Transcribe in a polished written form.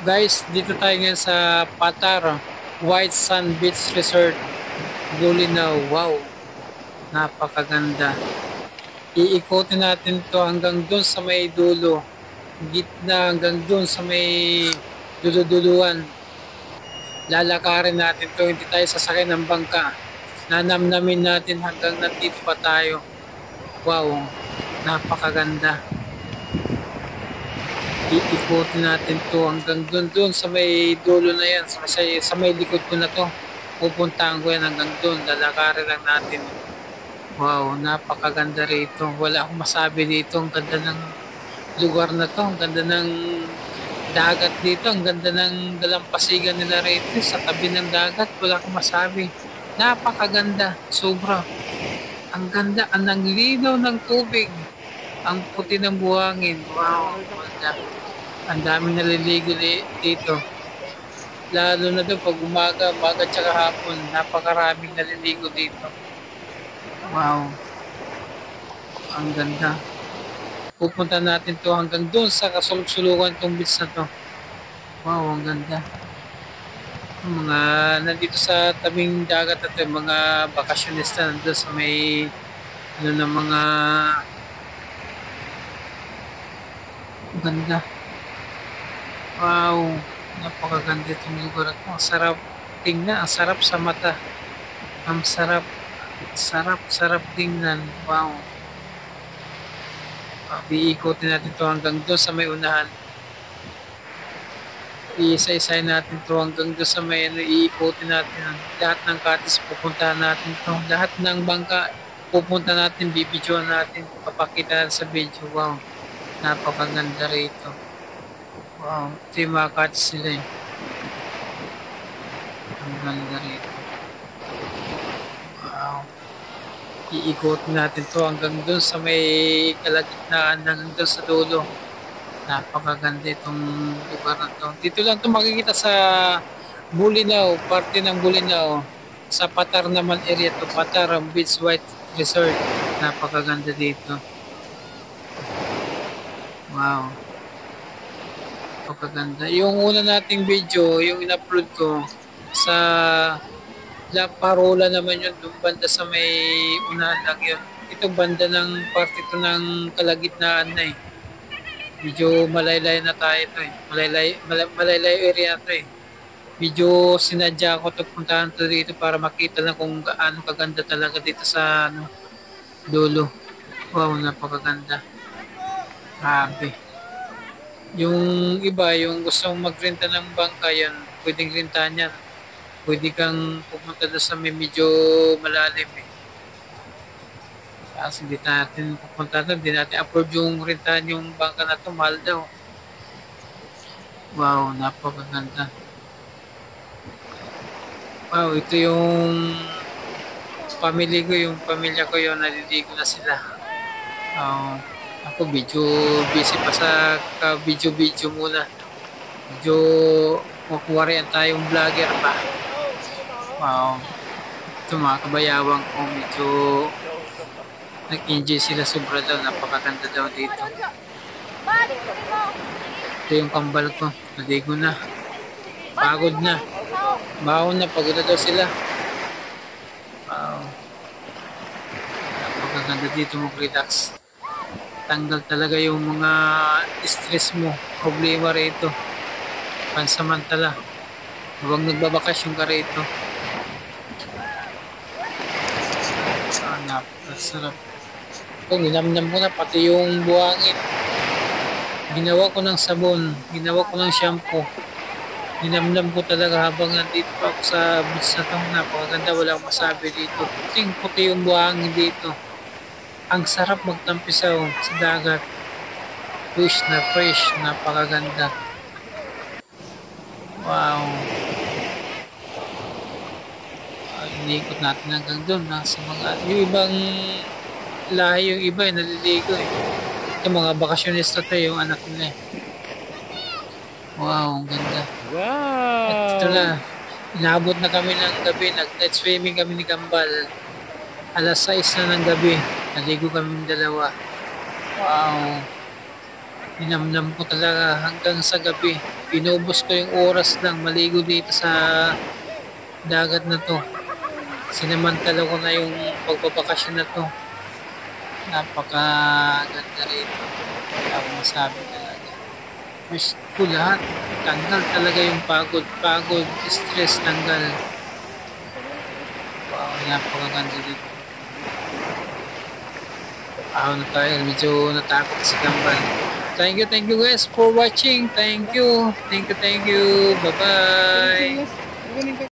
Guys, dito tayo ngayon sa Patar, White Sand Beach Resort, Bolinao. Wow, napakaganda. Iikotin natin to hanggang doon sa may dulo. Gitna hanggang doon sa may dududuluan. Lalakarin natin to, hindi tayo sasakay ng bangka. Nanamnamin natin hanggang nandito pa tayo. Wow, napakaganda. Iikotin natin to hanggang doon sa may dulo na yan, sa may likod ko na to. Pupuntahan ko yan hanggang doon, lalakarin lang natin. Wow, napakaganda rito. Wala akong masabi dito. Ang ganda ng lugar na to. Ang ganda ng dagat dito. Ang ganda ng dalampasigan nila rito sa tabi ng dagat. Wala akong masabi. Napakaganda. Sobra. Ang ganda. Ang linaw ng tubig. Ang puti ng buhangin. Wow. Ang daming naliligo dito. Lalo na doon pag umaga tsaka hapon. Napakaraming naliligo dito. Wow. Ang ganda. Pupunta natin to hanggang doon sa kasulok-sulukan tong beach na to. Wow, ang ganda. Mga nandito sa tabing dagat na to, mga bakasyonista nandun sa may ng mga ganda. Wow, napakaganda itong lugar ito. Ang sarap tingnan, ang sarap sa mata. Ang sarap tingnan. Wow. Iikotin natin to hanggang doon sa may unahan. Iisa-isay natin to hanggang doon sa may iikotin natin. Lahat ng cottage pupuntahan natin to. Lahat ng bangka pupunta natin, bibidyoan natin, papakita sa video. Wow. Napakaganda rito. Wow. Ito yung mga cottage nila eh. Ang ganda rito. Wow. Iikotin natin to hanggang doon sa may kalagitnaan, hanggang doon sa dulo. Napakaganda itong lugar na to. Dito lang ito makikita sa Bolinao, parte ng Bolinao. Sa Patar naman area to, Patar Beach White Resort. Napakaganda dito. Wow. Napakaganda. Yung una nating video, yung in-upload ko sa La Parola naman yun, doon banda sa may unahan lang yun. Ito banda ng parte ito ng kalagitnaan na eh. Medyo malaylay na tayo ito eh. Malaylay area ito eh. Medyo sinadya ko ito puntahan ito dito para makita lang kung gaano kaganda talaga dito sa dulo. Wow, napakaganda. Grabe. Yung iba, yung gustong magrenta ng bangka yan, pwedeng rentahan yan. Pwede kang pumunta doon sa may medyo malalim eh. Kasi hindi natin pupunta doon, hindi natin upload yung rentahan yung bangka na ito, mahal daw. Wow, napakaganda. Wow, ito yung family ko, yung pamilya ko yun, naliligo na sila. Ako medyo busy pa sa video muna. Medyo kukuwarian tayong vlogger pa. Wow. Ito mga kabayawang ko, medyo nag-enjoy sila sobra daw. Napakaganda daw dito. Ito yung kambal ko. Naligo na. Pagod na. Baon na. Pagod na daw sila. Wow. Napakaganda dito mag-relax. Tanggal talaga yung mga stress mo. Problema rito. Pansamantala. Huwag nagbabakasyon ka rito. Napakasarap. Ito, ginamnam ko na pati yung buhangin. Ginawa ko ng sabon. Ginawa ko ng shampoo. Ginamnam ko talaga habang nandito pa ako sa beach na ito. Napakaganda. Wala akong masabi dito. Puting-puti yung buhangin dito. Ang sarap magtampisaw sa dagat. Fresh na fresh. Napakaganda. Wow. Inikot natin hanggang doon. Nasa mga, yung ibang lahi, yung iba naliligo eh. Ito mga bakasyonista to, yung anak nila eh. Wow, ang ganda. Wow! At ito na, inabot na kami ng gabi. Nag-night swimming kami ni Kambal. Alas 6 na ng gabi. Naligo kami dalawa. Wow. Hinamnam ko talaga hanggang sa gabi. Inubos ko yung oras lang maligo dito sa dagat na to. Sinamantala ko na yung pagbabakasyon na to. Napakaganda rito. Wala akong masabi talaga. First ko lahat. Tanggal talaga yung pagod, stress tanggal. Wow, napakaganda dito. Na tayo, medyo natakot si Kambal. Thank you guys for watching. Thank you. Bye-bye.